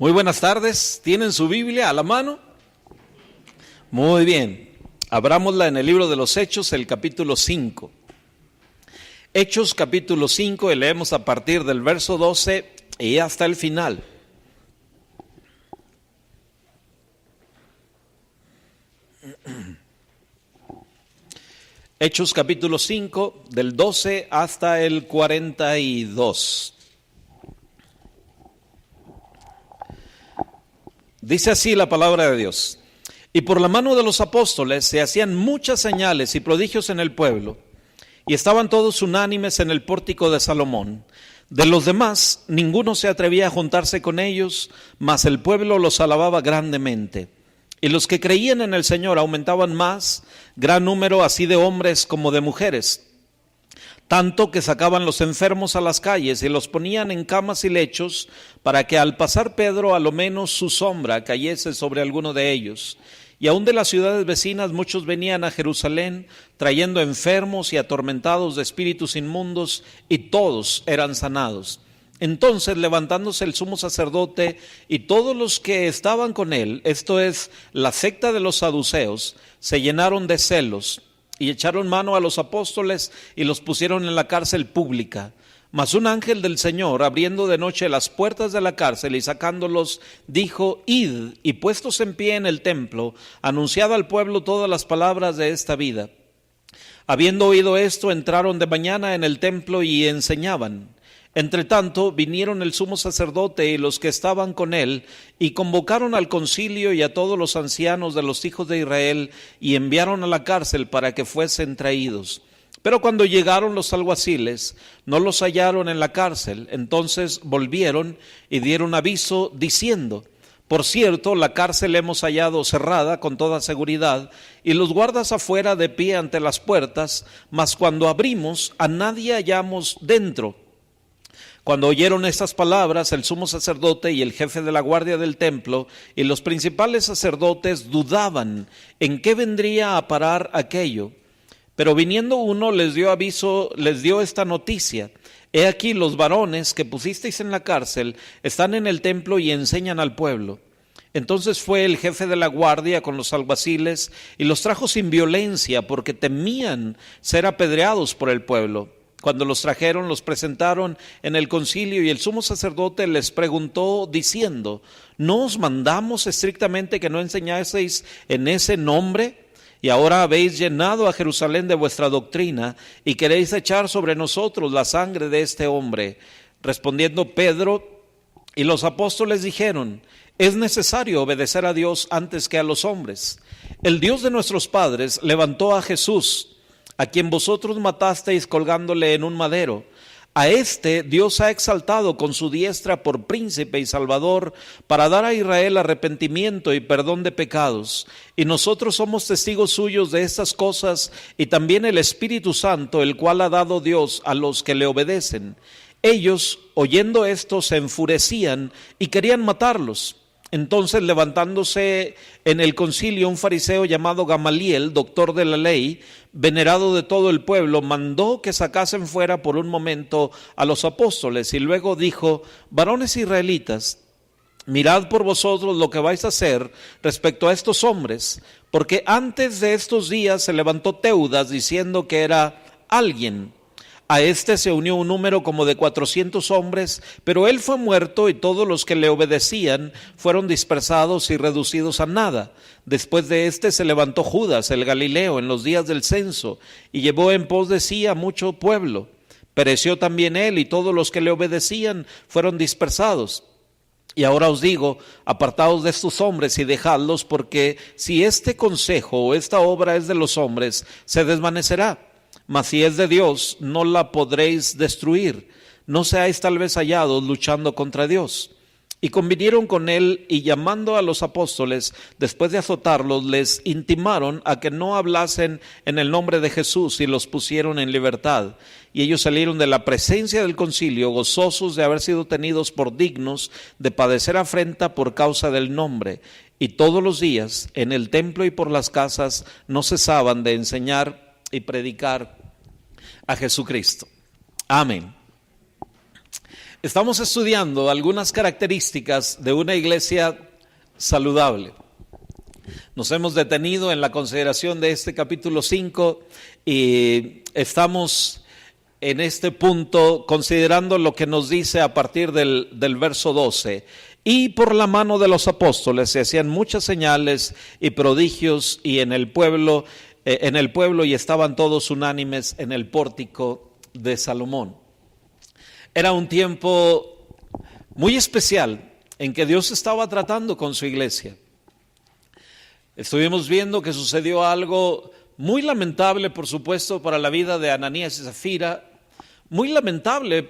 Muy buenas tardes. ¿Tienen su Biblia a la mano? Muy bien. Abrámosla en el libro de los Hechos, el capítulo 5. Hechos capítulo 5 y leemos a partir del verso 12 y hasta el final. Hechos capítulo 5, del 12 hasta el 42. Dice así la palabra de Dios: y por la mano de los apóstoles se hacían muchas señales y prodigios en el pueblo, y estaban todos unánimes en el pórtico de Salomón. De los demás, ninguno se atrevía a juntarse con ellos, mas el pueblo los alababa grandemente. Y los que creían en el Señor aumentaban más, gran número así de hombres como de mujeres, tanto que sacaban los enfermos a las calles y los ponían en camas y lechos, para que al pasar Pedro a lo menos su sombra cayese sobre alguno de ellos. Y aun de las ciudades vecinas muchos venían a Jerusalén, trayendo enfermos y atormentados de espíritus inmundos, y todos eran sanados. Entonces, levantándose el sumo sacerdote y todos los que estaban con él, esto es, la secta de los saduceos, se llenaron de celos y echaron mano a los apóstoles y los pusieron en la cárcel pública. Mas un ángel del Señor, abriendo de noche las puertas de la cárcel y sacándolos, dijo: id, y puestos en pie en el templo, anunciad al pueblo todas las palabras de esta vida. Habiendo oído esto, entraron de mañana en el templo y enseñaban. Entre tanto, vinieron el sumo sacerdote y los que estaban con él, y convocaron al concilio y a todos los ancianos de los hijos de Israel, y enviaron a la cárcel para que fuesen traídos. Pero cuando llegaron los alguaciles, no los hallaron en la cárcel. Entonces volvieron y dieron aviso diciendo: por cierto, la cárcel hemos hallado cerrada con toda seguridad, y los guardas afuera de pie ante las puertas, mas cuando abrimos a nadie hallamos dentro. Cuando oyeron estas palabras, el sumo sacerdote y el jefe de la guardia del templo y los principales sacerdotes dudaban en qué vendría a parar aquello. Pero viniendo uno les dio esta noticia: he aquí, los varones que pusisteis en la cárcel están en el templo y enseñan al pueblo. Entonces fue el jefe de la guardia con los alguaciles y los trajo sin violencia, porque temían ser apedreados por el pueblo. Cuando los trajeron, los presentaron en el concilio, y el sumo sacerdote les preguntó diciendo: ¿no os mandamos estrictamente que no enseñaseis en ese nombre? Y ahora habéis llenado a Jerusalén de vuestra doctrina, y queréis echar sobre nosotros la sangre de este hombre. Respondiendo Pedro y los apóstoles dijeron: es necesario obedecer a Dios antes que a los hombres. El Dios de nuestros padres levantó a Jesús, a quien vosotros matasteis colgándole en un madero. A este Dios ha exaltado con su diestra por príncipe y salvador, para dar a Israel arrepentimiento y perdón de pecados. Y nosotros somos testigos suyos de estas cosas, y también el Espíritu Santo, el cual ha dado Dios a los que le obedecen. Ellos, oyendo esto, se enfurecían y querían matarlos. Entonces, levantándose en el concilio un fariseo llamado Gamaliel, doctor de la ley, venerado de todo el pueblo, mandó que sacasen fuera por un momento a los apóstoles, y luego dijo: varones israelitas, mirad por vosotros lo que vais a hacer respecto a estos hombres, porque antes de estos días se levantó Teudas diciendo que era alguien. A este se unió un número como de 400 hombres, pero él fue muerto, y todos los que le obedecían fueron dispersados y reducidos a nada. Después de este se levantó Judas el Galileo en los días del censo, y llevó en pos de sí a mucho pueblo. Pereció también él, y todos los que le obedecían fueron dispersados. Y ahora os digo: apartaos de estos hombres y dejadlos, porque si este consejo o esta obra es de los hombres, se desvanecerá. Mas si es de Dios, no la podréis destruir. No seáis tal vez hallados luchando contra Dios. Y convinieron con él, y llamando a los apóstoles, después de azotarlos, les intimaron a que no hablasen en el nombre de Jesús, y los pusieron en libertad. Y ellos salieron de la presencia del concilio, gozosos de haber sido tenidos por dignos de padecer afrenta por causa del nombre. Y todos los días, en el templo y por las casas, no cesaban de enseñar y predicar a Jesucristo. Amén. Estamos estudiando algunas características de una iglesia saludable. Nos hemos detenido en la consideración de este capítulo 5 y estamos en este punto considerando lo que nos dice a partir del verso 12. Y por la mano de los apóstoles se hacían muchas señales y prodigios y en el pueblo y estaban todos unánimes en el pórtico de Salomón. Era un tiempo muy especial en que Dios estaba tratando con su iglesia. Estuvimos viendo que sucedió algo muy lamentable, por supuesto, para la vida de Ananías y Zafira, muy lamentable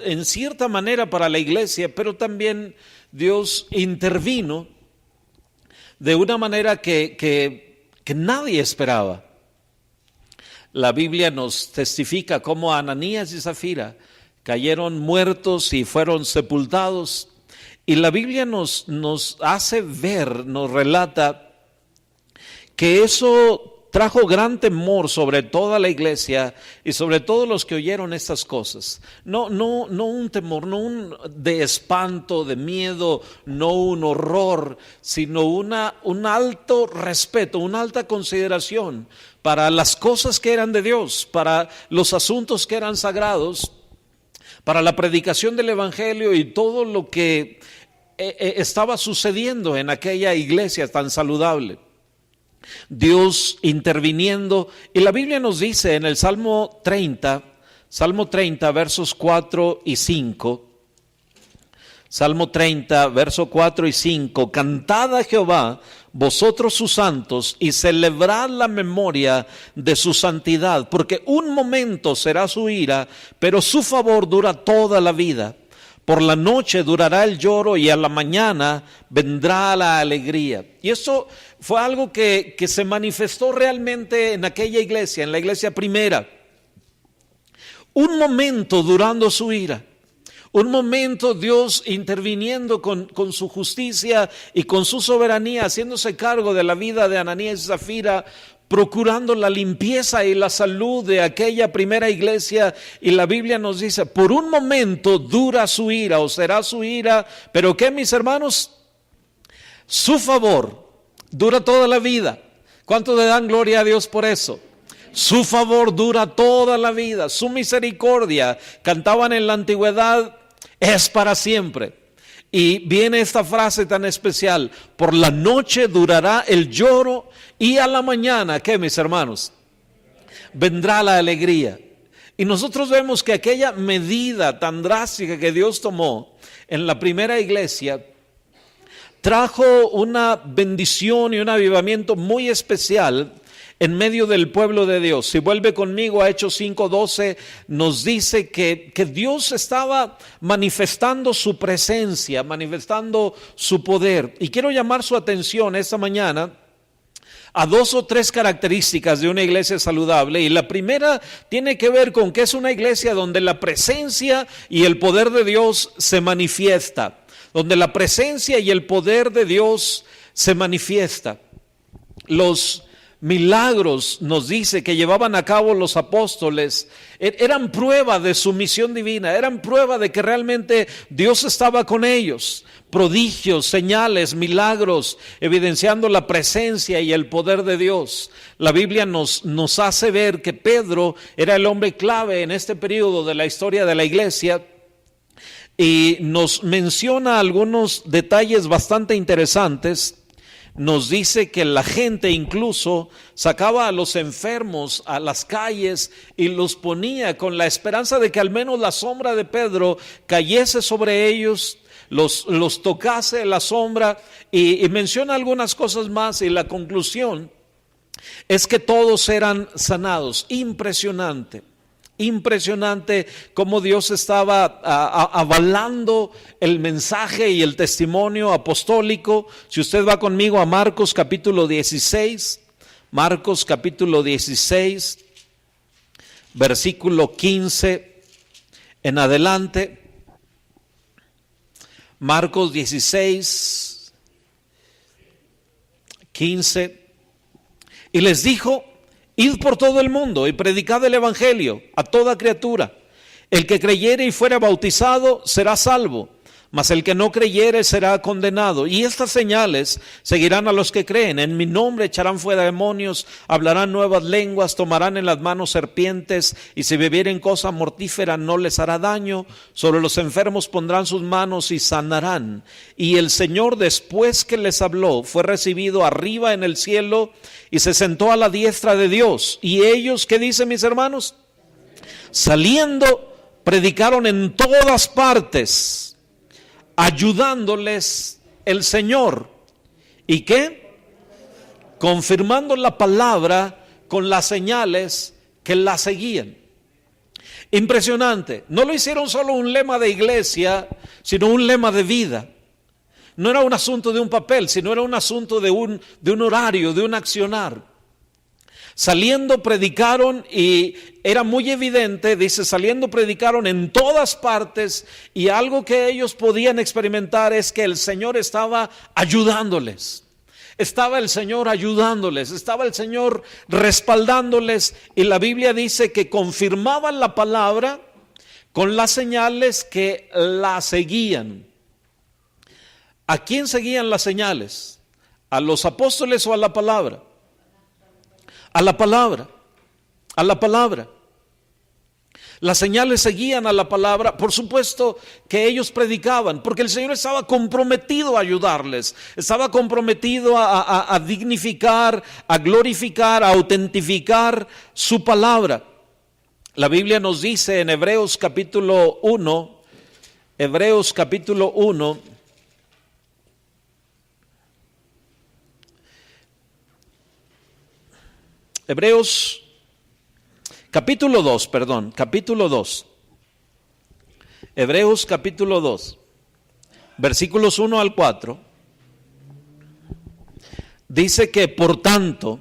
en cierta manera para la iglesia, pero también Dios intervino de una manera que nadie esperaba. La Biblia nos testifica cómo Ananías y Zafira cayeron muertos y fueron sepultados. Y la Biblia nos hace ver, nos relata que eso trajo gran temor sobre toda la iglesia y sobre todos los que oyeron estas cosas. No un temor, no un de espanto, de miedo, no un horror, sino un alto respeto, una alta consideración para las cosas que eran de Dios, para los asuntos que eran sagrados, para la predicación del evangelio y todo lo que estaba sucediendo en aquella iglesia tan saludable. Dios interviniendo, y la Biblia nos dice en el Salmo 30, versos 4 y 5, Salmo 30, verso 4 y 5, cantad a Jehová, vosotros sus santos, y celebrad la memoria de su santidad, porque un momento será su ira, pero su favor dura toda la vida. Por la noche durará el lloro y a la mañana vendrá la alegría. Y eso fue algo que se manifestó realmente en aquella iglesia, en la iglesia primera. Un momento durando su ira. Un momento Dios interviniendo con su justicia y con su soberanía, haciéndose cargo de la vida de Ananías y Zafira, procurando la limpieza y la salud de aquella primera iglesia. Y la Biblia nos dice, por un momento dura su ira o será su ira, pero ¿qué, mis hermanos? Su favor dura toda la vida. ¿Cuánto le dan gloria a Dios por eso? Su favor dura toda la vida, su misericordia, cantaban en la antigüedad, es para siempre. Y viene esta frase tan especial, por la noche durará el lloro y a la mañana, ¿qué, mis hermanos? Vendrá la alegría. Y nosotros vemos que aquella medida tan drástica que Dios tomó en la primera iglesia trajo una bendición y un avivamiento muy especial en medio del pueblo de Dios. Si vuelve conmigo a Hechos 5:12, nos dice que Dios estaba manifestando su presencia, manifestando su poder. Y quiero llamar su atención esta mañana a 2 o 3 características de una iglesia saludable. Y la primera tiene que ver con que es una iglesia donde la presencia y el poder de Dios se manifiesta. Donde la presencia y el poder de Dios se manifiesta. Los milagros, nos dice, que llevaban a cabo los apóstoles eran prueba de su misión divina, eran prueba de que realmente Dios estaba con ellos. Prodigios, señales, milagros, evidenciando la presencia y el poder de Dios. La Biblia nos hace ver que Pedro era el hombre clave en este periodo de la historia de la iglesia y nos menciona algunos detalles bastante interesantes. Nos dice que la gente incluso sacaba a los enfermos a las calles y los ponía con la esperanza de que al menos la sombra de Pedro cayese sobre ellos, los tocase la sombra, y menciona algunas cosas más, y la conclusión es que todos eran sanados. Impresionante cómo Dios estaba avalando el mensaje y el testimonio apostólico. Si usted va conmigo a Marcos capítulo 16, versículo 15 en adelante. Marcos 16, 15. Y les dijo: id por todo el mundo y predicad el evangelio a toda criatura. El que creyere y fuere bautizado será salvo, mas el que no creyere será condenado. Y estas señales seguirán a los que creen. En mi nombre echarán fuera demonios, hablarán nuevas lenguas, tomarán en las manos serpientes, y si bebieren cosa mortífera no les hará daño. Sobre los enfermos pondrán sus manos y sanarán. Y el Señor, después que les habló, fue recibido arriba en el cielo y se sentó a la diestra de Dios. Y ellos, ¿qué dicen mis hermanos? Saliendo, predicaron en todas partes, ayudándoles el Señor. ¿Y qué? Confirmando la palabra con las señales que la seguían. Impresionante. No lo hicieron solo un lema de iglesia, sino un lema de vida. No era un asunto de un papel, sino era un asunto de un horario, de un accionar. Saliendo predicaron, y era muy evidente, dice, saliendo predicaron en todas partes, y algo que ellos podían experimentar es que el Señor estaba ayudándoles. Estaba el Señor ayudándoles, estaba el Señor respaldándoles, y la Biblia dice que confirmaban la palabra con las señales que la seguían. ¿A quién seguían las señales? ¿A los apóstoles o a la palabra? A la palabra, a la palabra. Las señales seguían a la palabra. Por supuesto que ellos predicaban, porque el Señor estaba comprometido a ayudarles, estaba comprometido a dignificar, a glorificar, a autentificar su palabra. La Biblia nos dice en Hebreos capítulo 1, Hebreos capítulo 1, Hebreos capítulo 2, capítulo 2. Hebreos capítulo 2, versículos 1 al 4. Dice que por tanto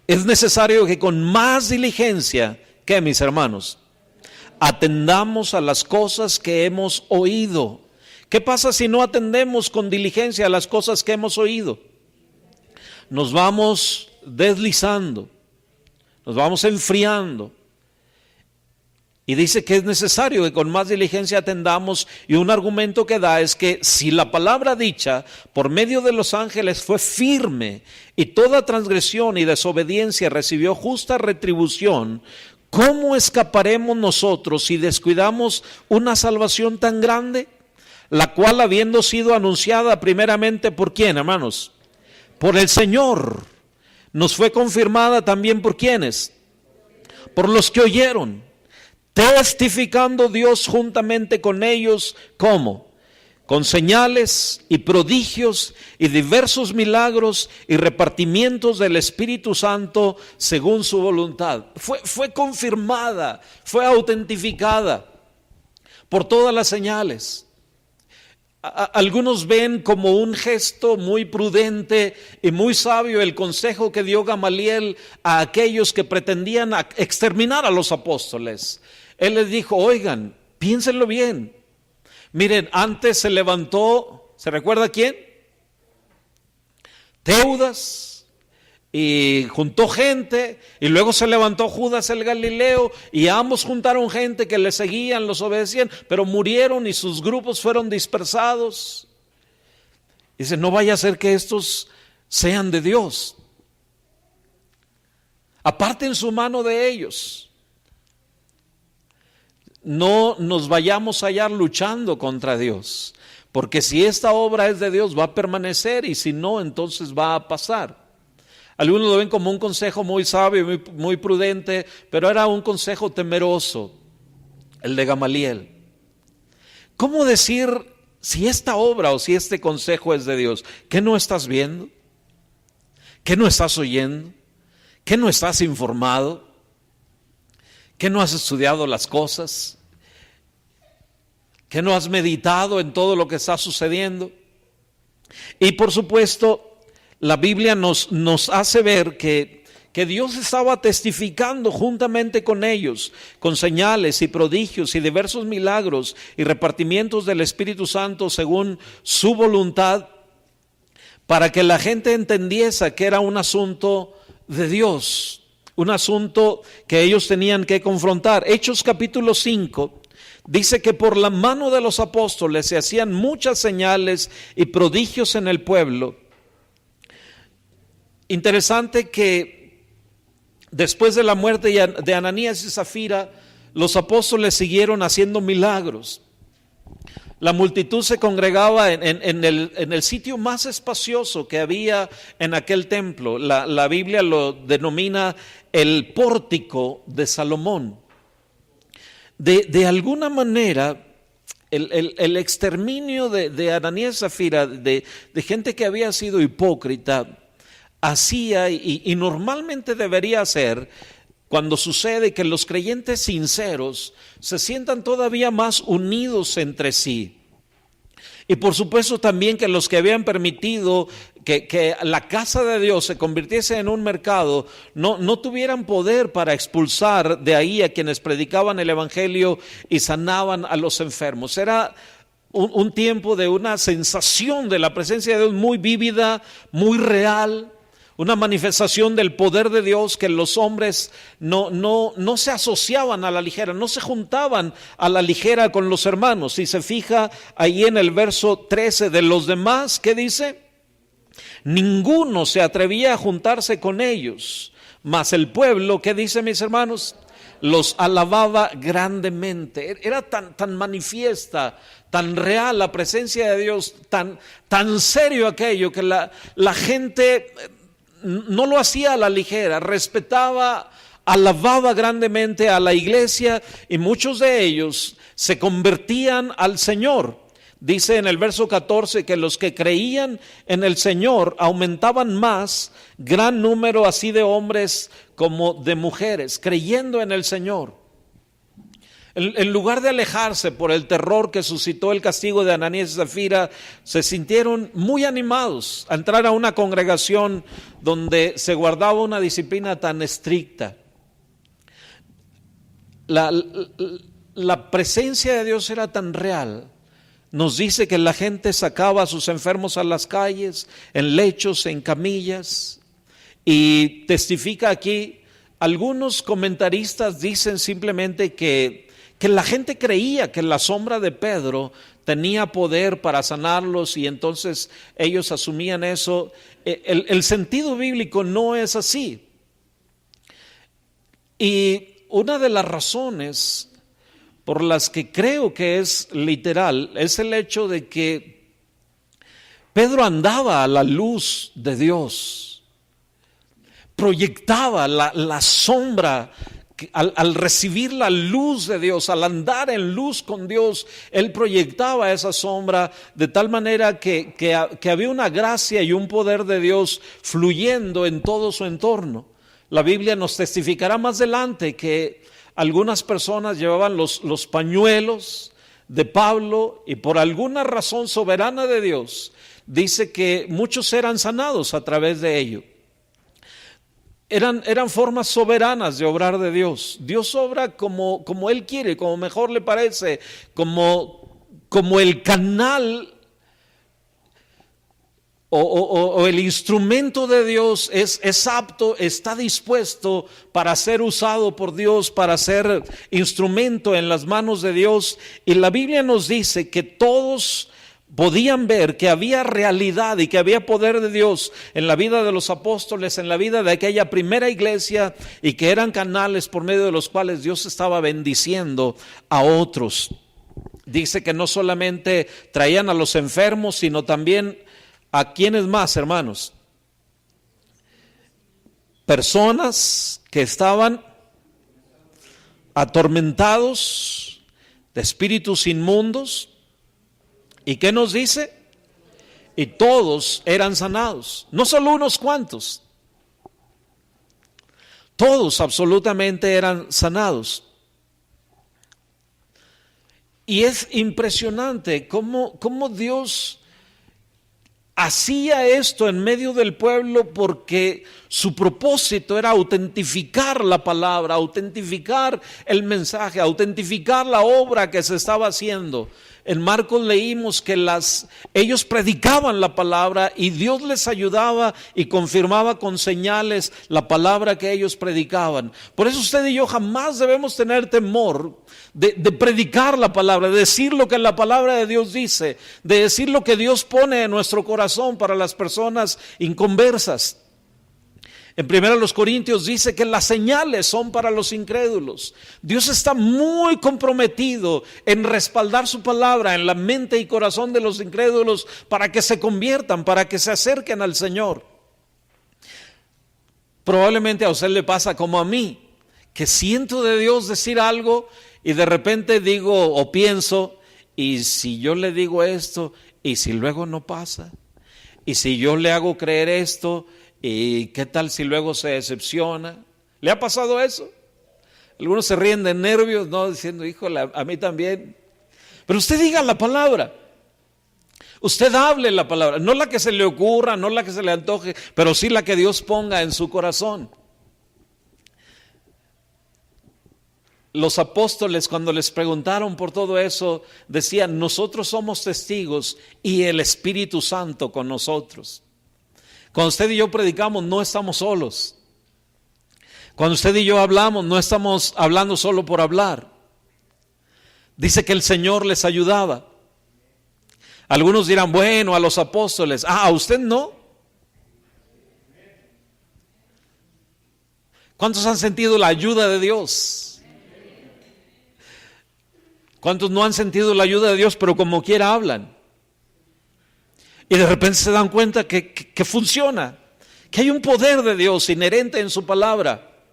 es necesario que con más diligencia, que mis hermanos, atendamos a las cosas que hemos oído. ¿Qué pasa si no atendemos con diligencia a las cosas que hemos oído? Nos vamos deslizando, nos vamos enfriando. Y dice que es necesario que con más diligencia atendamos, y un argumento que da es que si la palabra dicha por medio de los ángeles fue firme y toda transgresión y desobediencia recibió justa retribución, ¿cómo escaparemos nosotros si descuidamos una salvación tan grande? La cual, habiendo sido anunciada primeramente ¿por quién, hermanos? Por el Señor, nos fue confirmada también ¿por quiénes? Por los que oyeron, testificando Dios juntamente con ellos, ¿cómo? Con señales y prodigios y diversos milagros y repartimientos del Espíritu Santo según su voluntad. Fue confirmada, fue autentificada por todas las señales. Algunos ven como un gesto muy prudente y muy sabio el consejo que dio Gamaliel a aquellos que pretendían exterminar a los apóstoles. Él les dijo, oigan, piénsenlo bien. Miren, antes se levantó, ¿se recuerda quién? Teudas, y juntó gente, y luego se levantó Judas el Galileo, y ambos juntaron gente que le seguían, los obedecían, pero murieron y sus grupos fueron dispersados. Dice, no vaya a ser que estos sean de Dios. Aparten su mano de ellos. No nos vayamos a hallar luchando contra Dios, porque si esta obra es de Dios va a permanecer, y si no, entonces va a pasar. Algunos lo ven como un consejo muy sabio, muy prudente, pero era un consejo temeroso, el de Gamaliel. ¿Cómo decir si esta obra o si este consejo es de Dios? ¿Qué no estás viendo? ¿Qué no estás oyendo? ¿Qué no estás informado? ¿Qué no has estudiado las cosas? ¿Qué no has meditado en todo lo que está sucediendo? Y por supuesto, la Biblia nos hace ver que Dios estaba testificando juntamente con ellos, con señales y prodigios y diversos milagros y repartimientos del Espíritu Santo según su voluntad, para que la gente entendiese que era un asunto de Dios, un asunto que ellos tenían que confrontar. Hechos capítulo 5 dice que por la mano de los apóstoles se hacían muchas señales y prodigios en el pueblo. Interesante que después de la muerte de Ananías y Zafira, los apóstoles siguieron haciendo milagros. La multitud se congregaba en el sitio más espacioso que había en aquel templo. La Biblia lo denomina el pórtico de Salomón. De alguna manera, el exterminio de Ananías y Zafira, de gente que había sido hipócrita, hacía y normalmente debería hacer, cuando sucede que los creyentes sinceros se sientan todavía más unidos entre sí. Y por supuesto también que los que habían permitido que la casa de Dios se convirtiese en un mercado, no tuvieran poder para expulsar de ahí a quienes predicaban el evangelio y sanaban a los enfermos. Era un tiempo de una sensación de la presencia de Dios muy vívida, muy real. Una manifestación del poder de Dios que los hombres no se asociaban a la ligera, no se juntaban a la ligera con los hermanos. Si se fija ahí en el verso 13 de los demás, ¿qué dice? Ninguno se atrevía a juntarse con ellos, mas el pueblo, ¿qué dice, mis hermanos? Los alababa grandemente. Era tan manifiesta, tan real la presencia de Dios, tan serio aquello que la gente no lo hacía a la ligera, respetaba, alababa grandemente a la iglesia y muchos de ellos se convertían al Señor. Dice en el verso 14 que los que creían en el Señor aumentaban más, gran número así de hombres como de mujeres, creyendo en el Señor. En lugar de alejarse por el terror que suscitó el castigo de Ananías y Zafira, se sintieron muy animados a entrar a una congregación donde se guardaba una disciplina tan estricta. La presencia de Dios era tan real. Nos dice que la gente sacaba a sus enfermos a las calles, en lechos, en camillas, y testifica aquí, algunos comentaristas dicen simplemente que la gente creía que la sombra de Pedro tenía poder para sanarlos y entonces ellos asumían eso. El sentido bíblico no es así. Y una de las razones por las que creo que es literal es el hecho de que Pedro andaba a la luz de Dios, proyectaba la sombra. Al recibir la luz de Dios, al andar en luz con Dios, él proyectaba esa sombra de tal manera que había una gracia y un poder de Dios fluyendo en todo su entorno. La Biblia nos testificará más adelante que algunas personas llevaban los pañuelos de Pablo y por alguna razón soberana de Dios, dice que muchos eran sanados a través de ello. Eran formas soberanas de obrar de Dios. Dios obra como Él quiere, como mejor le parece, como el canal o el instrumento de Dios es apto, está dispuesto para ser usado por Dios, para ser instrumento en las manos de Dios. Y la Biblia nos dice que todos podían ver que había realidad y que había poder de Dios en la vida de los apóstoles, en la vida de aquella primera iglesia, y que eran canales por medio de los cuales Dios estaba bendiciendo a otros. Dice que no solamente traían a los enfermos, sino también a quienes más, hermanos, personas que estaban atormentados de espíritus inmundos. ¿Y qué nos dice? Y todos eran sanados, no solo unos cuantos, todos absolutamente eran sanados. Y es impresionante cómo Dios hacía esto en medio del pueblo, porque Su propósito era autentificar la palabra, autentificar el mensaje, autentificar la obra que se estaba haciendo. En Marcos leímos que ellos predicaban la palabra y Dios les ayudaba y confirmaba con señales la palabra que ellos predicaban. Por eso usted y yo jamás debemos tener temor de predicar la palabra, de decir lo que la palabra de Dios dice, de decir lo que Dios pone en nuestro corazón para las personas inconversas. En 1 Corintios dice que las señales son para los incrédulos. Dios está muy comprometido en respaldar su palabra en la mente y corazón de los incrédulos para que se conviertan, para que se acerquen al Señor. Probablemente a usted le pasa como a mí, que siento de Dios decir algo y de repente digo o pienso, y si yo le digo esto, y si luego no pasa, y si yo le hago creer esto, ¿y qué tal si luego se decepciona? ¿Le ha pasado eso? Algunos se ríen de nervios, ¿no? Diciendo, híjole, a mí también. Pero usted diga la palabra. Usted hable la palabra. No la que se le ocurra, no la que se le antoje, pero sí la que Dios ponga en su corazón. Los apóstoles, cuando les preguntaron por todo eso, decían, nosotros somos testigos y el Espíritu Santo con nosotros. Cuando usted y yo predicamos, no estamos solos. Cuando usted y yo hablamos, no estamos hablando solo por hablar. Dice que el Señor les ayudaba. Algunos dirán, bueno, a los apóstoles. ¿A usted no? ¿Cuántos han sentido la ayuda de Dios? ¿Cuántos no han sentido la ayuda de Dios, pero como quiera hablan? Y de repente se dan cuenta que funciona, que hay un poder de Dios inherente en su palabra,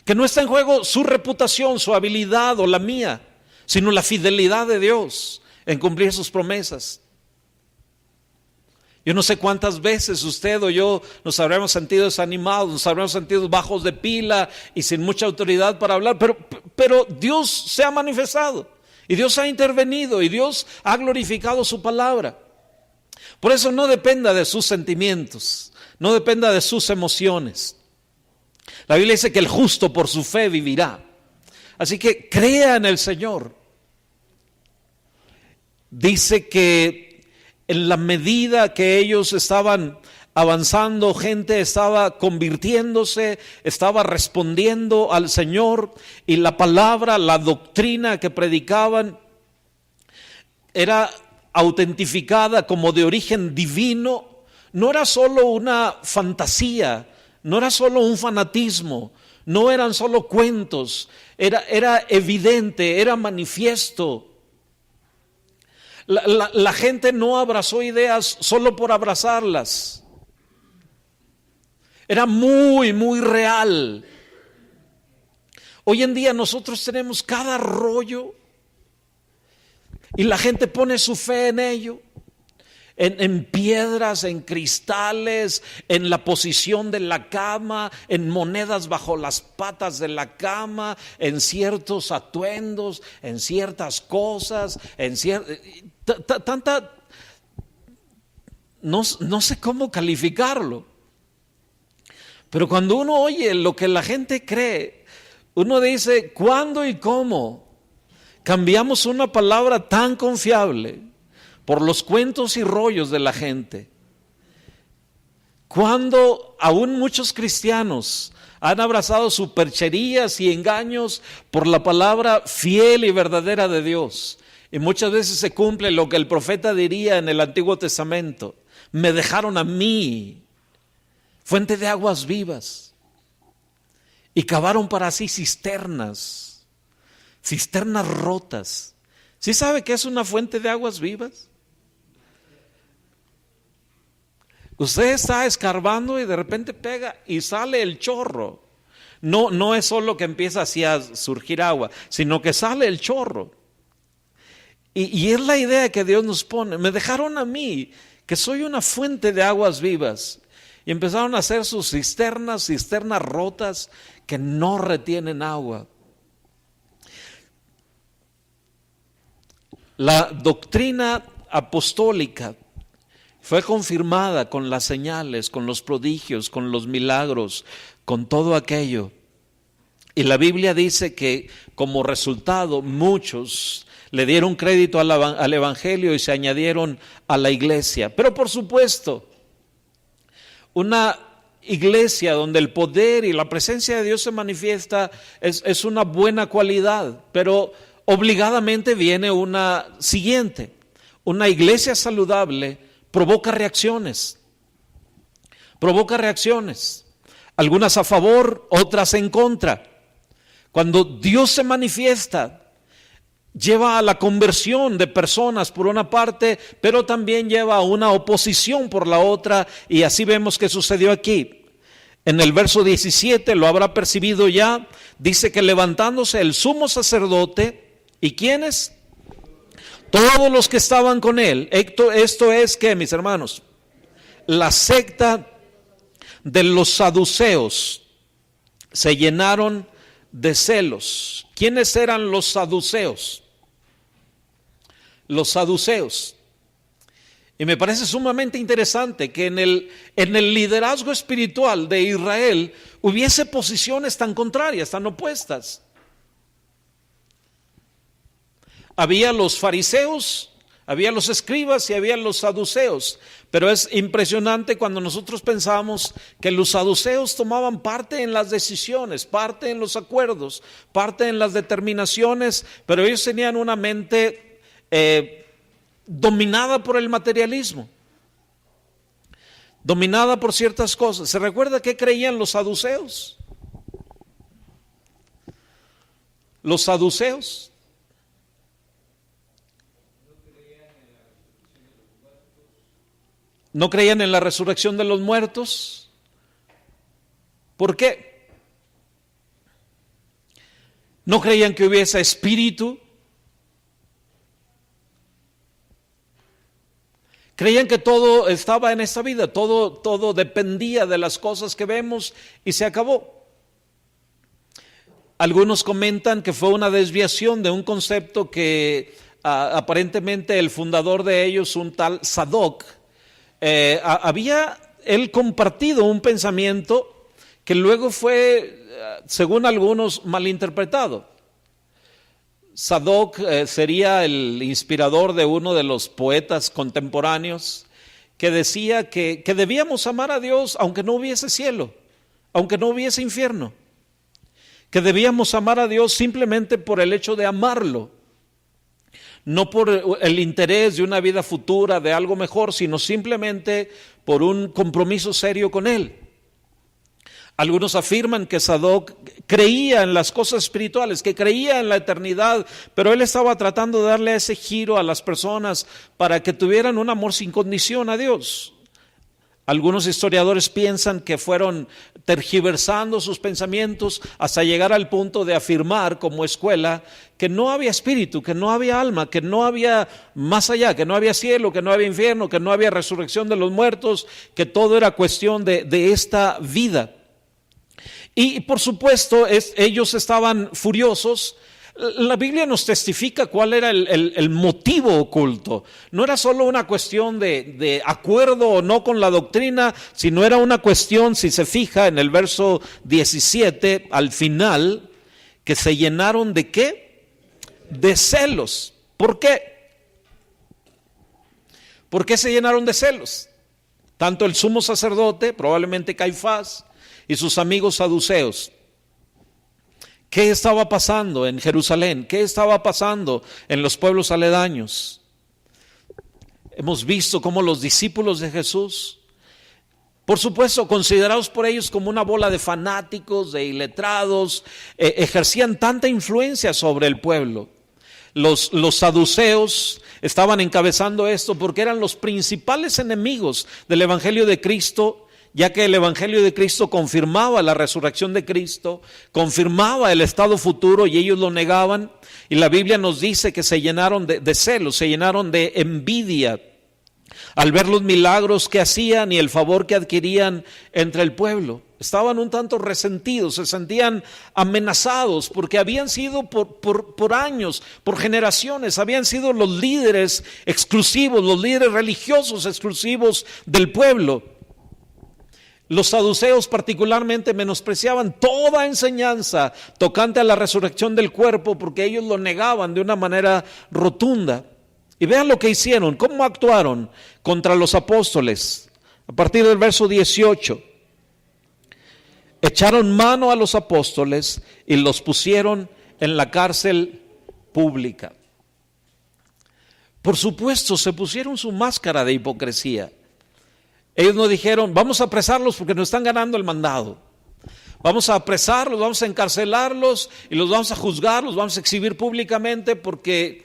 que no está en juego su reputación, su habilidad o la mía, sino la fidelidad de Dios en cumplir sus promesas. Yo no sé cuántas veces usted o yo nos habremos sentido desanimados, nos habremos sentido bajos de pila y sin mucha autoridad para hablar, pero Dios se ha manifestado y Dios ha intervenido y Dios ha glorificado su palabra. Por eso no dependa de sus sentimientos, no dependa de sus emociones. La Biblia dice que el justo por su fe vivirá. Así que crea en el Señor. Dice que en la medida que ellos estaban avanzando, gente estaba convirtiéndose, estaba respondiendo al Señor, y la palabra, la doctrina que predicaban era autentificada como de origen divino. No era solo una fantasía, no era solo un fanatismo, no eran solo cuentos, era evidente, era manifiesto. La gente no abrazó ideas solo por abrazarlas. Era muy, muy real. Hoy en día nosotros tenemos cada rollo y la gente pone su fe en ello, en piedras, en cristales, en la posición de la cama, en monedas bajo las patas de la cama, en ciertos atuendos, en ciertas cosas, no sé cómo calificarlo. Pero cuando uno oye lo que la gente cree, uno dice, ¿cuándo y cómo cambiamos una palabra tan confiable por los cuentos y rollos de la gente? Cuando aún muchos cristianos han abrazado supercherías y engaños por la palabra fiel y verdadera de Dios. Y muchas veces se cumple lo que el profeta diría en el Antiguo Testamento: me dejaron a mí fuente de aguas vivas, y cavaron para sí cisternas rotas. ¿Sí sabe qué es una fuente de aguas vivas? Usted está escarbando y de repente pega y sale el chorro. No es solo que empieza así a surgir agua, sino que sale el chorro. Y es la idea que Dios nos pone: me dejaron a mí, que soy una fuente de aguas vivas. Y empezaron a hacer sus cisternas rotas que no retienen agua. La doctrina apostólica Fue confirmada con las señales, con los prodigios, con los milagros, con todo aquello. Y la Biblia dice que como resultado muchos le dieron crédito al Evangelio y se añadieron a la iglesia. Pero por supuesto, una iglesia donde el poder y la presencia de Dios se manifiesta es una buena cualidad, pero obligadamente viene una siguiente. Una iglesia saludable provoca reacciones, algunas a favor, otras en contra. Cuando Dios se manifiesta, lleva a la conversión de personas por una parte, pero también lleva a una oposición por la otra, y así vemos que sucedió aquí. En el verso 17, lo habrá percibido ya, dice que levantándose el sumo sacerdote, ¿y quiénes? Todos los que estaban con él. Esto es que, mis hermanos, la secta de los saduceos se llenaron de celos. ¿Quiénes eran los saduceos? Los saduceos. Y me parece sumamente interesante que en el liderazgo espiritual de Israel hubiese posiciones tan contrarias, tan opuestas. Había los fariseos, había los escribas y había los saduceos. Pero es impresionante cuando nosotros pensamos que los saduceos tomaban parte en las decisiones, parte en los acuerdos, parte en las determinaciones, pero ellos tenían una mente dominada por el materialismo, dominada por ciertas cosas. ¿Se recuerda qué creían los saduceos? Los saduceos no creían en la resurrección de los muertos. ¿Por qué? No creían que hubiese espíritu. Creían que todo estaba en esta vida, todo dependía de las cosas que vemos y se acabó. Algunos comentan que fue una desviación de un concepto que aparentemente el fundador de ellos, un tal Sadoc, había él compartido un pensamiento que luego fue, según algunos, malinterpretado. Sadoc sería el inspirador de uno de los poetas contemporáneos que decía que debíamos amar a Dios aunque no hubiese cielo, aunque no hubiese infierno, que debíamos amar a Dios simplemente por el hecho de amarlo, no por el interés de una vida futura, de algo mejor, sino simplemente por un compromiso serio con Él. Algunos afirman que Sadoc creía en las cosas espirituales, que creía en la eternidad, pero él estaba tratando de darle ese giro a las personas para que tuvieran un amor sin condición a Dios. Algunos historiadores piensan que fueron tergiversando sus pensamientos hasta llegar al punto de afirmar como escuela que no había espíritu, que no había alma, que no había más allá, que no había cielo, que no había infierno, que no había resurrección de los muertos, que todo era cuestión de esta vida. Y por supuesto ellos estaban furiosos. La Biblia nos testifica cuál era el motivo oculto. No era solo una cuestión de acuerdo o no con la doctrina, sino era una cuestión, si se fija en el verso 17, al final, que se llenaron de ¿qué? De celos. ¿Por qué? ¿Por qué se llenaron de celos? Tanto el sumo sacerdote, probablemente Caifás, y sus amigos saduceos. ¿Qué estaba pasando en Jerusalén? ¿Qué estaba pasando en los pueblos aledaños? Hemos visto cómo los discípulos de Jesús, por supuesto considerados por ellos como una bola de fanáticos, de iletrados, ejercían tanta influencia sobre el pueblo. Los saduceos estaban encabezando esto porque eran los principales enemigos del Evangelio de Cristo, ya que el Evangelio de Cristo confirmaba la resurrección de Cristo, confirmaba el estado futuro y ellos lo negaban. Y la Biblia nos dice que se llenaron de celos, se llenaron de envidia al ver los milagros que hacían y el favor que adquirían entre el pueblo. estaban un tanto resentidos, se sentían amenazados porque habían sido por años, por generaciones, habían sido los líderes exclusivos, los líderes religiosos exclusivos del pueblo. Los saduceos particularmente menospreciaban toda enseñanza tocante a la resurrección del cuerpo porque ellos lo negaban de una manera rotunda. Y vean lo que hicieron, cómo actuaron contra los apóstoles. A partir del verso 18, echaron mano a los apóstoles y los pusieron en la cárcel pública. Por supuesto, se pusieron su máscara de hipocresía. Ellos no dijeron, vamos a apresarlos porque nos están ganando el mandado. Vamos a apresarlos, vamos a encarcelarlos y los vamos a juzgar, los vamos a exhibir públicamente porque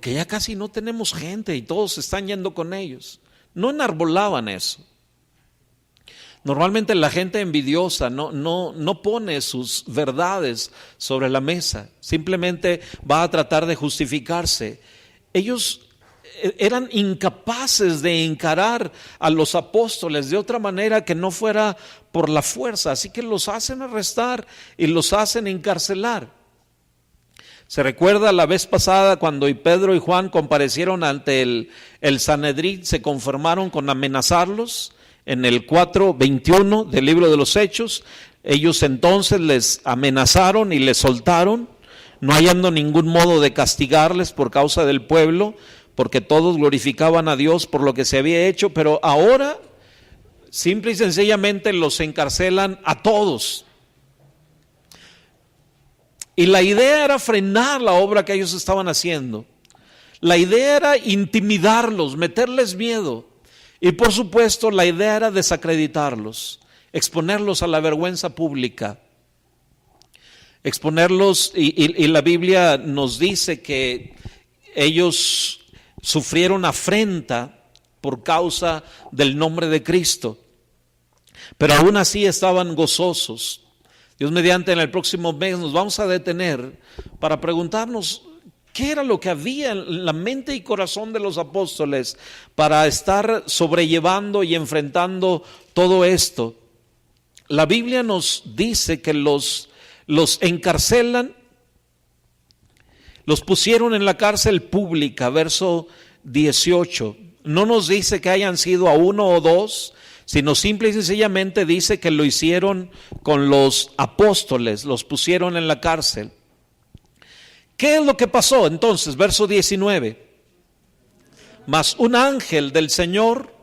ya casi no tenemos gente y todos se están yendo con ellos. No enarbolaban eso. Normalmente la gente envidiosa no pone sus verdades sobre la mesa, simplemente va a tratar de justificarse. Ellos eran incapaces de encarar a los apóstoles de otra manera que no fuera por la fuerza, así que los hacen arrestar y los hacen encarcelar. Se recuerda la vez pasada cuando Pedro y Juan comparecieron ante el Sanedrín, se conformaron con amenazarlos. En el 4:21 del libro de los Hechos, ellos entonces les amenazaron y les soltaron, no hallando ningún modo de castigarles por causa del pueblo, porque todos glorificaban a Dios por lo que se había hecho, pero ahora simple y sencillamente los encarcelan a todos. Y la idea era frenar la obra que ellos estaban haciendo. La idea era intimidarlos, meterles miedo. Y por supuesto la idea era desacreditarlos, exponerlos a la vergüenza pública. Exponerlos, y la Biblia nos dice que ellos sufrieron afrenta por causa del nombre de Cristo. Pero aún así estaban gozosos. Dios mediante, en el próximo mes nos vamos a detener para preguntarnos qué era lo que había en la mente y corazón de los apóstoles para estar sobrellevando y enfrentando todo esto. La Biblia nos dice que los encarcelan, los pusieron en la cárcel pública, verso 18. No nos dice que hayan sido a uno o dos, sino simple y sencillamente dice que lo hicieron con los apóstoles, los pusieron en la cárcel. ¿Qué es lo que pasó entonces? Verso 19. Mas un ángel del Señor,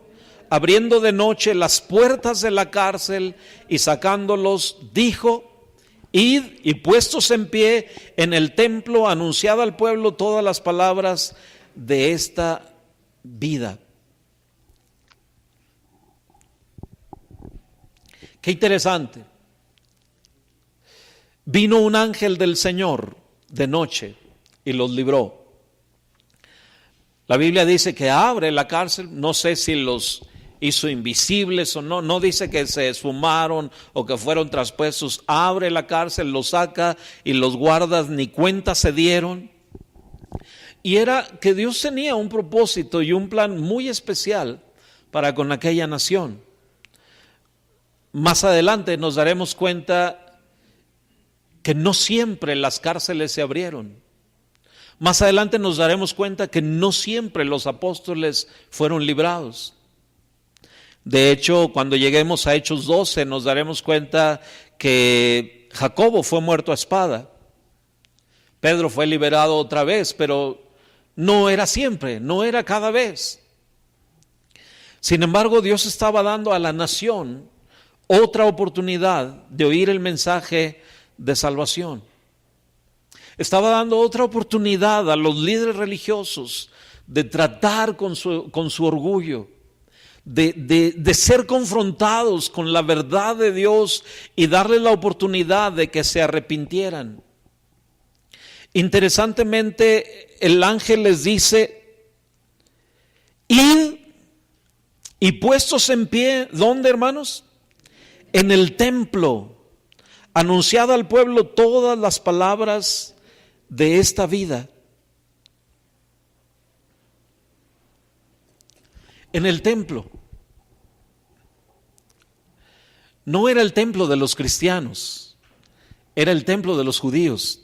abriendo de noche las puertas de la cárcel y sacándolos, dijo: id y puestos en pie en el templo, anunciad al pueblo todas las palabras de esta vida. Qué interesante. Vino un ángel del Señor de noche y los libró. La Biblia dice que abre la cárcel, no sé si los hizo invisibles o no, no dice que se esfumaron o que fueron traspuestos. Abre la cárcel, los saca y los guardas ni cuenta se dieron. Y era que Dios tenía un propósito y un plan muy especial para con aquella nación. Más adelante nos daremos cuenta que no siempre las cárceles se abrieron. Más adelante nos daremos cuenta que no siempre los apóstoles fueron librados. De hecho, cuando lleguemos a Hechos 12 nos daremos cuenta que Jacobo fue muerto a espada. Pedro fue liberado otra vez, pero no era siempre, no era cada vez. Sin embargo, Dios estaba dando a la nación otra oportunidad de oír el mensaje de salvación. Estaba dando otra oportunidad a los líderes religiosos de tratar con su orgullo, de ser confrontados con la verdad de Dios y darles la oportunidad de que se arrepintieran. Interesantemente, el ángel les dice: id y puestos en pie, ¿dónde, hermanos? En el templo, anunciad al pueblo todas las palabras de esta vida. En el templo. no era el templo de los cristianos, era el templo de los judíos.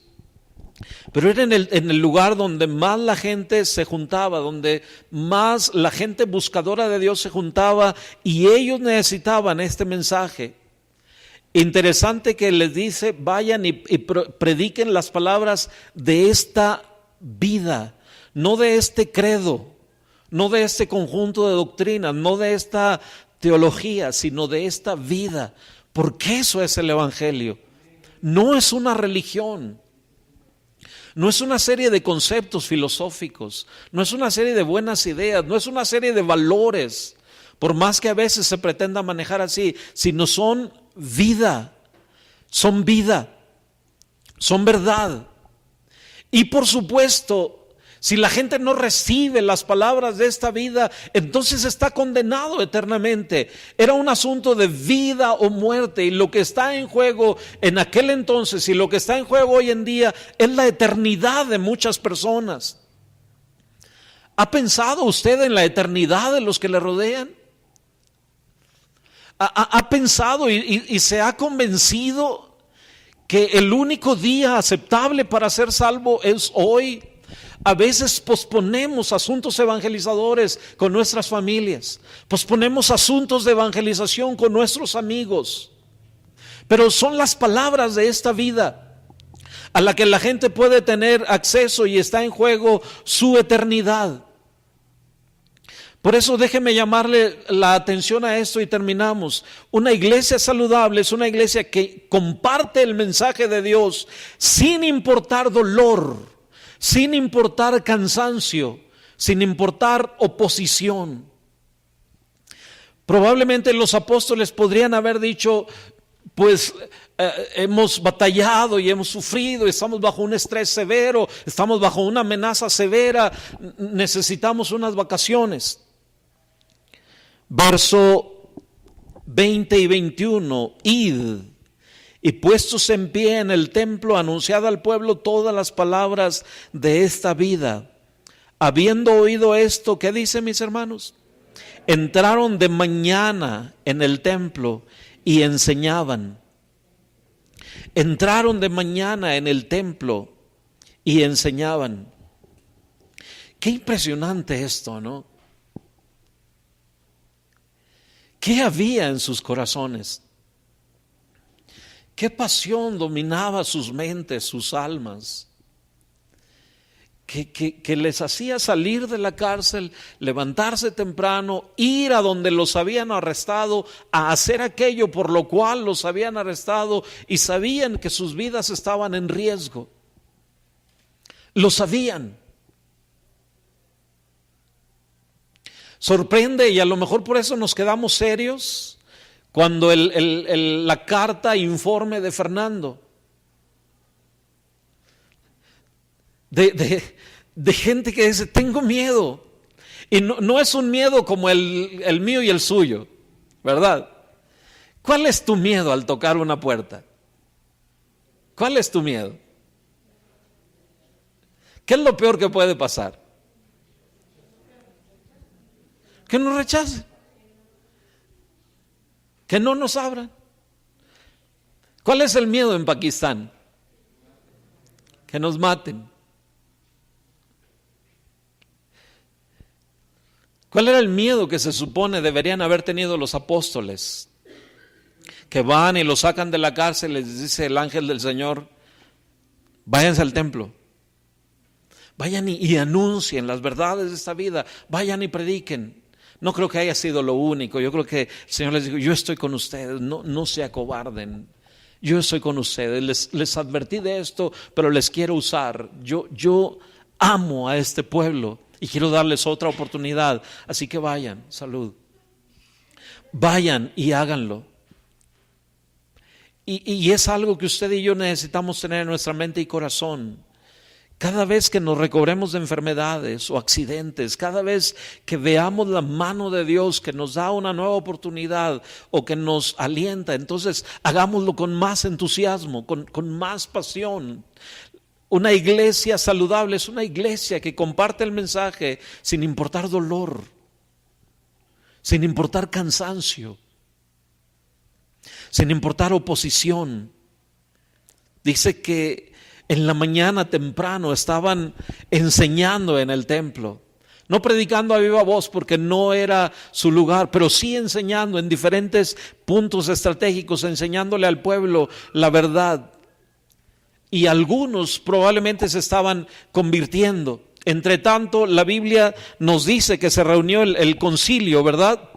Pero era en el lugar donde más la gente se juntaba, donde más la gente buscadora de Dios se juntaba, y ellos necesitaban este mensaje. Interesante que les dice, vayan y prediquen las palabras de esta vida, no de este credo, no de este conjunto de doctrinas, no de esta teología, sino de esta vida, porque eso es el Evangelio. No es una religión. No es una serie de conceptos filosóficos, no es una serie de buenas ideas, no es una serie de valores, por más que a veces se pretenda manejar así, sino son vida, son verdad. Y por supuesto, si la gente no recibe las palabras de esta vida, entonces está condenado eternamente. Era un asunto de vida o muerte, y lo que está en juego en aquel entonces y lo que está en juego hoy en día es la eternidad de muchas personas. ¿Ha pensado usted en la eternidad de los que le rodean? ¿Ha pensado y se ha convencido que el único día aceptable para ser salvo es hoy? A veces posponemos asuntos evangelizadores con nuestras familias, posponemos asuntos de evangelización con nuestros amigos, pero son las palabras de esta vida a la que la gente puede tener acceso y está en juego su eternidad. Por eso déjeme llamarle la atención a esto y terminamos. Una iglesia saludable es una iglesia que comparte el mensaje de Dios sin importar dolor, sin importar cansancio, sin importar oposición. Probablemente los apóstoles podrían haber dicho, pues hemos batallado y hemos sufrido, estamos bajo un estrés severo, estamos bajo una amenaza severa, necesitamos unas vacaciones. Verso 20 y 21, id. Y puestos en pie en el templo, anunciad al pueblo todas las palabras de esta vida. Habiendo oído esto, ¿qué dice, mis hermanos? Entraron de mañana en el templo y enseñaban. Entraron de mañana en el templo y enseñaban. Qué impresionante esto, ¿no? ¿Qué había en sus corazones? ¿Qué pasión dominaba sus mentes, sus almas? Que les hacía salir de la cárcel, levantarse temprano, ir a donde los habían arrestado, a hacer aquello por lo cual los habían arrestado, y sabían que sus vidas estaban en riesgo. Lo sabían. Sorprende, y a lo mejor por eso nos quedamos serios, cuando la carta informe de Fernando, de gente que dice, tengo miedo, y no es un miedo como el mío y el suyo, ¿verdad? ¿Cuál es tu miedo al tocar una puerta? ¿Cuál es tu miedo? ¿Qué es lo peor que puede pasar? Que nos rechacen, que no nos abran. ¿Cuál es el miedo en Pakistán? Que nos maten. ¿Cuál era el miedo que se supone deberían haber tenido los apóstoles? Que van y los sacan de la cárcel, les dice el ángel del Señor, váyanse al templo, vayan y anuncien las verdades de esta vida, vayan y prediquen. No creo que haya sido lo único. Yo creo que el Señor les dijo, yo estoy con ustedes, no se acobarden. Yo estoy con ustedes, les advertí de esto, pero les quiero usar. Yo amo a este pueblo y quiero darles otra oportunidad. Así que vayan, salud. Vayan y háganlo. Y es algo que usted y yo necesitamos tener en nuestra mente y corazón. Cada vez que nos recobremos de enfermedades o accidentes, cada vez que veamos la mano de Dios que nos da una nueva oportunidad o que nos alienta, entonces hagámoslo con más entusiasmo, con más pasión. Una iglesia saludable es una iglesia que comparte el mensaje sin importar dolor, sin importar cansancio. sin importar oposición. Dice que en la mañana temprano estaban enseñando en el templo. No predicando a viva voz porque no era su lugar, pero sí enseñando en diferentes puntos estratégicos, enseñándole al pueblo la verdad. Y algunos probablemente se estaban convirtiendo. Entre tanto, la Biblia nos dice que se reunió el concilio, ¿verdad?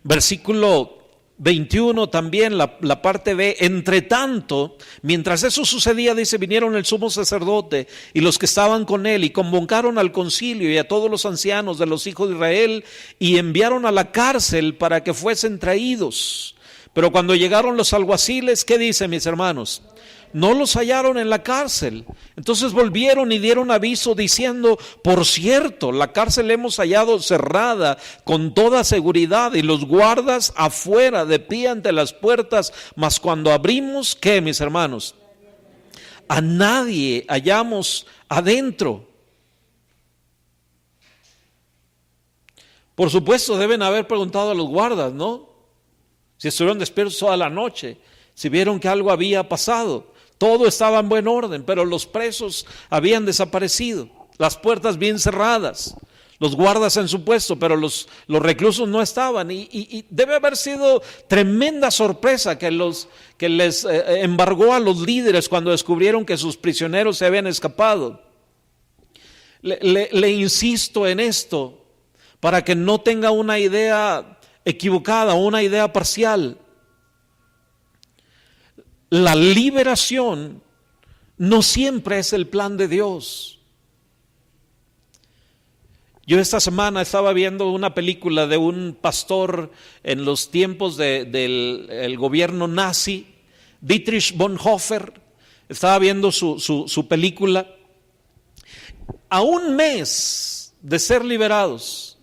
Versículo 21 también, la parte B. Entre tanto, mientras eso sucedía, dice, vinieron el sumo sacerdote y los que estaban con él y convocaron al concilio y a todos los ancianos de los hijos de Israel y enviaron a la cárcel para que fuesen traídos. Pero cuando llegaron los alguaciles, ¿qué dice, mis hermanos? No los hallaron en la cárcel. Entonces volvieron y dieron aviso diciendo, por cierto, la cárcel hemos hallado cerrada con toda seguridad y los guardas afuera de pie ante las puertas, mas cuando abrimos, ¿qué, mis hermanos? A nadie hallamos adentro. Por supuesto deben haber preguntado a los guardas, ¿no? Si estuvieron despiertos toda la noche, si vieron que algo había pasado. Todo estaba en buen orden, pero los presos habían desaparecido, las puertas bien cerradas, los guardas en su puesto, pero los reclusos no estaban. Y debe haber sido tremenda sorpresa que les embargó a los líderes cuando descubrieron que sus prisioneros se habían escapado. Le insisto en esto para que no tenga una idea equivocada, una idea parcial. La liberación no siempre es el plan de Dios. Yo esta semana estaba viendo una película de un pastor en los tiempos del gobierno nazi, Dietrich Bonhoeffer. Estaba viendo su película. A un mes de ser liberados,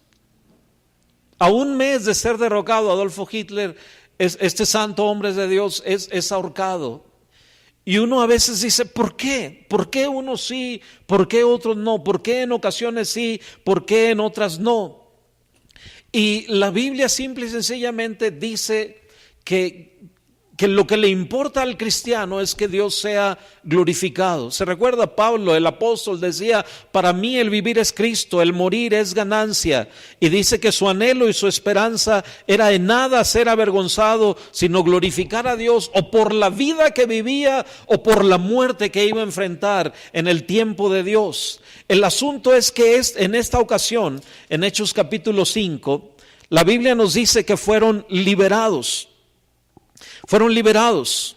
a un mes de ser derrocado Adolfo Hitler, este santo hombre de Dios es ahorcado. Y uno a veces dice, ¿por qué? ¿Por qué unos sí? ¿Por qué otros no? ¿Por qué en ocasiones sí? ¿Por qué en otras no? Y la Biblia simple y sencillamente dice que lo que le importa al cristiano es que Dios sea glorificado. Se recuerda Pablo, el apóstol, decía, para mí el vivir es Cristo, el morir es ganancia. Y dice que su anhelo y su esperanza era en nada ser avergonzado, sino glorificar a Dios, o por la vida que vivía, o por la muerte que iba a enfrentar en el tiempo de Dios. El asunto es que en esta ocasión, en Hechos capítulo 5, la Biblia nos dice que fueron liberados. Fueron liberados.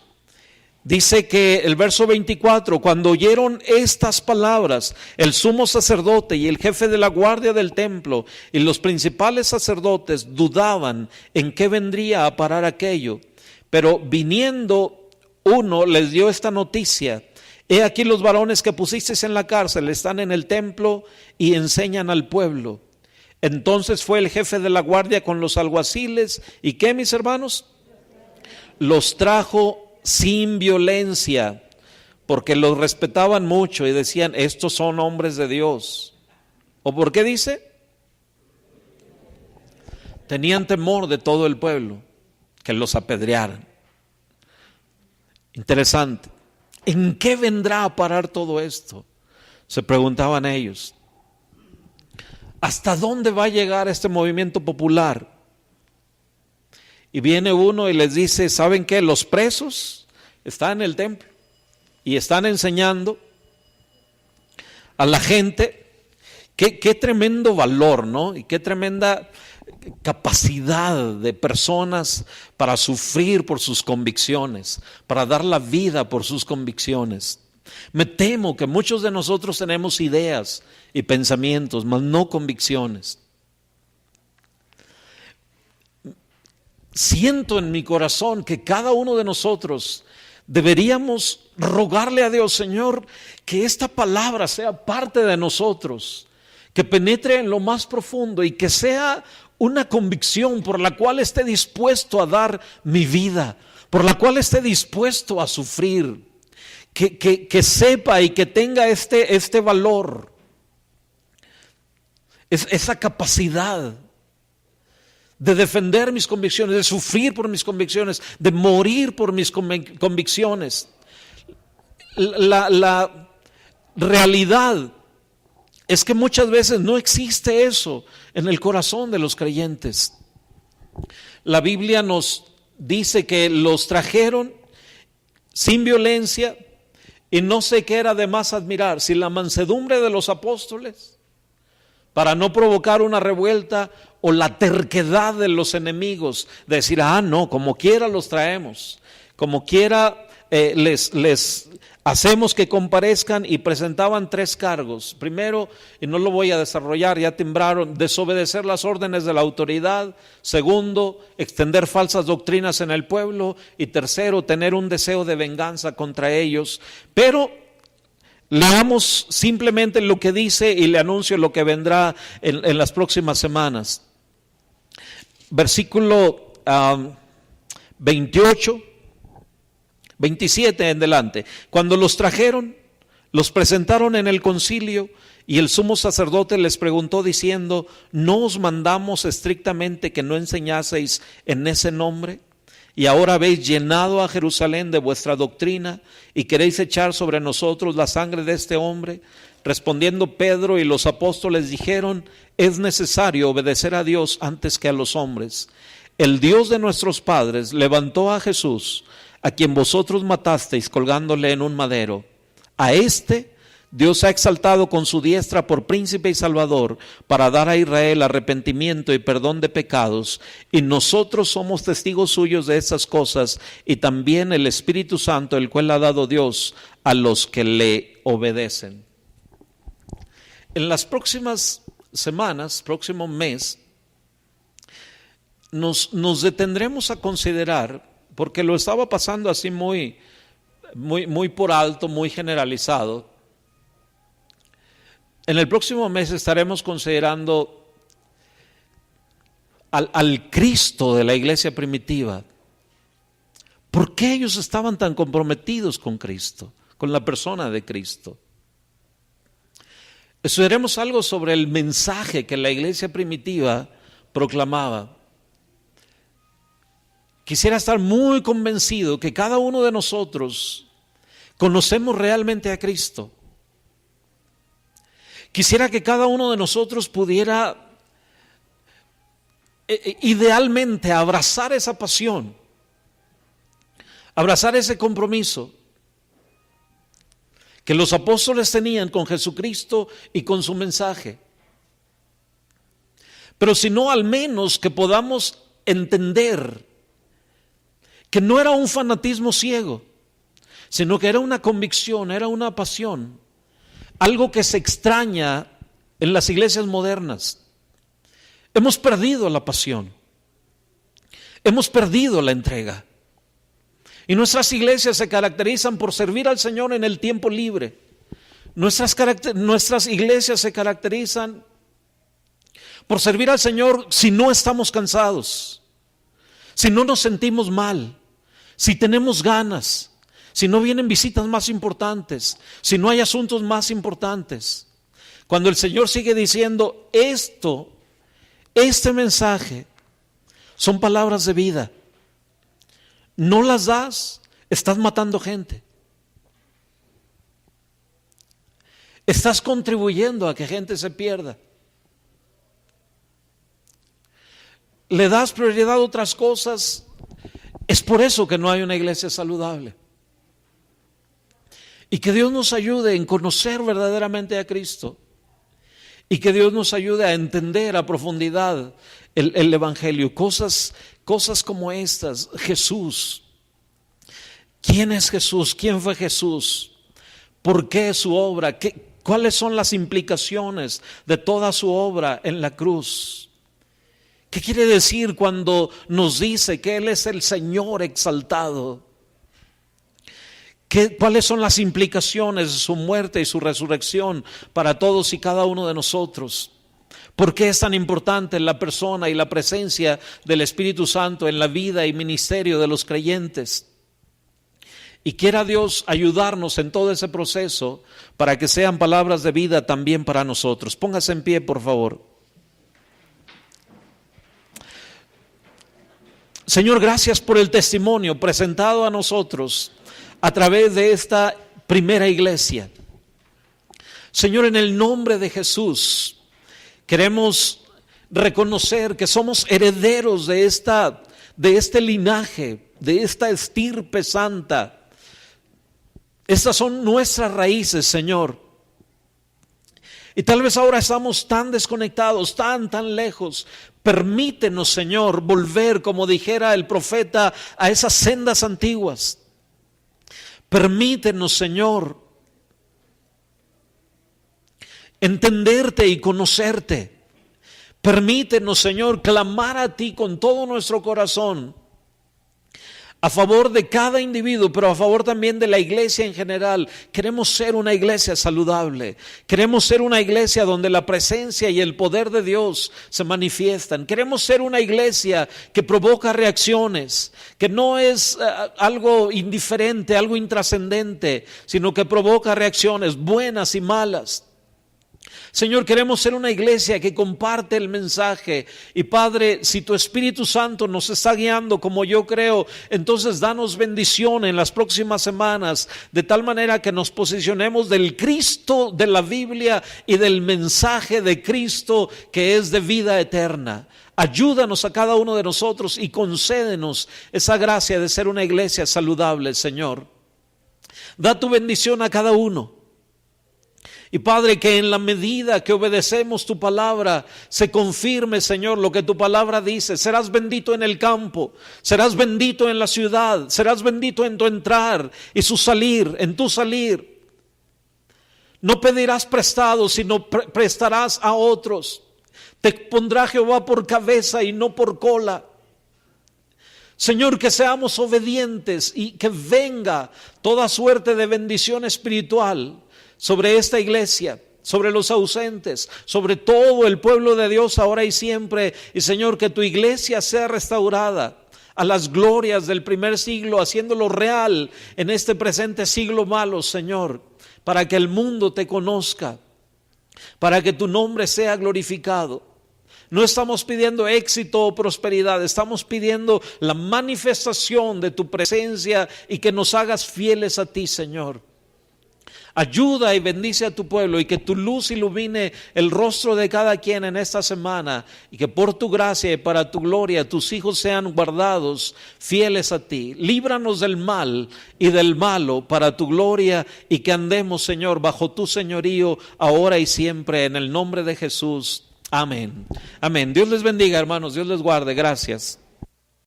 Dice que el verso 24, cuando oyeron estas palabras, el sumo sacerdote y el jefe de la guardia del templo y los principales sacerdotes dudaban en qué vendría a parar aquello. Pero viniendo uno les dio esta noticia: he aquí los varones que pusisteis en la cárcel están en el templo y enseñan al pueblo. Entonces fue el jefe de la guardia con los alguaciles y ¿qué, mis hermanos? Los trajo sin violencia, porque los respetaban mucho y decían, estos son hombres de Dios. ¿O por qué dice? Tenían temor de todo el pueblo, que los apedrearan. Interesante. ¿En qué vendrá a parar todo esto? Se preguntaban ellos. ¿Hasta dónde va a llegar este movimiento popular? Y viene uno y les dice, ¿saben qué? Los presos están en el templo y están enseñando a la gente. Qué tremendo valor, ¿no? Y qué tremenda capacidad de personas para sufrir por sus convicciones, para dar la vida por sus convicciones. Me temo que muchos de nosotros tenemos ideas y pensamientos, mas no convicciones. Siento en mi corazón que cada uno de nosotros deberíamos rogarle a Dios, Señor, que esta palabra sea parte de nosotros, que penetre en lo más profundo y que sea una convicción por la cual esté dispuesto a dar mi vida, por la cual esté dispuesto a sufrir, que sepa y que tenga este valor, esa capacidad de defender mis convicciones, de sufrir por mis convicciones, de morir por mis convicciones. La realidad es que muchas veces no existe eso en el corazón de los creyentes. La Biblia nos dice que los trajeron sin violencia y no sé qué era de más admirar, si la mansedumbre de los apóstoles para no provocar una revuelta o la terquedad de los enemigos, de decir, no, como quiera los traemos, como quiera les hacemos que comparezcan, y presentaban 3 cargos. Primero, y no lo voy a desarrollar, ya timbraron, desobedecer las órdenes de la autoridad. Segundo, extender falsas doctrinas en el pueblo. Y tercero, tener un deseo de venganza contra ellos. Pero leamos simplemente lo que dice y le anuncio lo que vendrá en las próximas semanas. Versículo 28, 27 en adelante. Cuando los trajeron, los presentaron en el concilio, y el sumo sacerdote les preguntó diciendo: ¿no os mandamos estrictamente que no enseñaseis en ese nombre? Y ahora habéis llenado a Jerusalén de vuestra doctrina, y queréis echar sobre nosotros la sangre de este hombre. Respondiendo Pedro y los apóstoles dijeron: es necesario obedecer a Dios antes que a los hombres. El Dios de nuestros padres levantó a Jesús, a quien vosotros matasteis colgándole en un madero. A este Dios ha exaltado con su diestra por príncipe y salvador, para dar a Israel arrepentimiento y perdón de pecados. Y nosotros somos testigos suyos de estas cosas, y también el Espíritu Santo, el cual ha dado Dios a los que le obedecen. En las próximas semanas, próximo mes, nos detendremos a considerar, porque lo estaba pasando así muy por alto, muy generalizado. En el próximo mes estaremos considerando al Cristo de la iglesia primitiva. ¿Por qué ellos estaban tan comprometidos con Cristo, con la persona de Cristo? Estudiaremos algo sobre el mensaje que la iglesia primitiva proclamaba. Quisiera estar muy convencido que cada uno de nosotros conocemos realmente a Cristo. Quisiera que cada uno de nosotros pudiera idealmente abrazar esa pasión, abrazar ese compromiso que los apóstoles tenían con Jesucristo y con su mensaje. Pero si no, al menos que podamos entender que no era un fanatismo ciego, sino que era una convicción, era una pasión, algo que se extraña en las iglesias modernas. Hemos perdido la pasión, hemos perdido la entrega, y nuestras iglesias se caracterizan por servir al Señor en el tiempo libre. Nuestras iglesias se caracterizan por servir al Señor si no estamos cansados, si no nos sentimos mal, si tenemos ganas, si no vienen visitas más importantes, si no hay asuntos más importantes. Cuando el Señor sigue diciendo este mensaje son palabras de vida, no las das, estás matando gente. Estás contribuyendo a que gente se pierda. Le das prioridad a otras cosas. Es por eso que no hay una iglesia saludable. Y que Dios nos ayude en conocer verdaderamente a Cristo. Y que Dios nos ayude a entender a profundidad el Evangelio. Cosas como estas. Jesús. ¿Quién es Jesús? ¿Quién fue Jesús? ¿Por qué su obra? ¿Cuáles son las implicaciones de toda su obra en la cruz? ¿Qué quiere decir cuando nos dice que Él es el Señor exaltado? ¿Cuáles son las implicaciones de su muerte y su resurrección para todos y cada uno de nosotros? ¿Por qué es tan importante la persona y la presencia del Espíritu Santo en la vida y ministerio de los creyentes? Y quiera Dios ayudarnos en todo ese proceso para que sean palabras de vida también para nosotros. Póngase en pie, por favor. Señor, gracias por el testimonio presentado a nosotros a través de esta primera iglesia. Señor, en el nombre de Jesús, queremos reconocer que somos herederos de este linaje, de esta estirpe santa. Estas son nuestras raíces, Señor. Y tal vez ahora estamos tan desconectados, tan lejos. Permítenos, Señor, volver, como dijera el profeta, a esas sendas antiguas. Permítenos, Señor, entenderte y conocerte. Permítenos, Señor, clamar a ti con todo nuestro corazón, a favor de cada individuo, pero a favor también de la iglesia en general. Queremos ser una iglesia saludable. Queremos ser una iglesia donde la presencia y el poder de Dios se manifiestan. Queremos ser una iglesia que provoca reacciones, que no es algo indiferente, algo intrascendente, sino que provoca reacciones buenas y malas. Señor, queremos ser una iglesia que comparte el mensaje. Y Padre, si tu Espíritu Santo nos está guiando como yo creo, entonces danos bendición en las próximas semanas, de tal manera que nos posicionemos del Cristo de la Biblia y del mensaje de Cristo que es de vida eterna. Ayúdanos a cada uno de nosotros y concédenos esa gracia de ser una iglesia saludable, Señor. Da tu bendición a cada uno. Y Padre, que en la medida que obedecemos tu palabra, se confirme, Señor, lo que tu palabra dice. Serás bendito en el campo, serás bendito en la ciudad, serás bendito en tu entrar y su salir, en tu salir. No pedirás prestado, sino prestarás a otros. Te pondrá Jehová por cabeza y no por cola. Señor, que seamos obedientes y que venga toda suerte de bendición espiritual sobre esta iglesia, sobre los ausentes, sobre todo el pueblo de Dios ahora y siempre. Y Señor, que tu iglesia sea restaurada a las glorias del primer siglo, haciéndolo real en este presente siglo malo, Señor, para que el mundo te conozca, para que tu nombre sea glorificado. No estamos pidiendo éxito o prosperidad, estamos pidiendo la manifestación de tu presencia y que nos hagas fieles a ti, Señor. Ayuda y bendice a tu pueblo y que tu luz ilumine el rostro de cada quien en esta semana y que por tu gracia y para tu gloria tus hijos sean guardados fieles a ti. Líbranos del mal y del malo para tu gloria y que andemos, Señor, bajo tu señorío ahora y siempre en el nombre de Jesús. Amén. Amén. Dios les bendiga, hermanos. Dios les guarde. Gracias.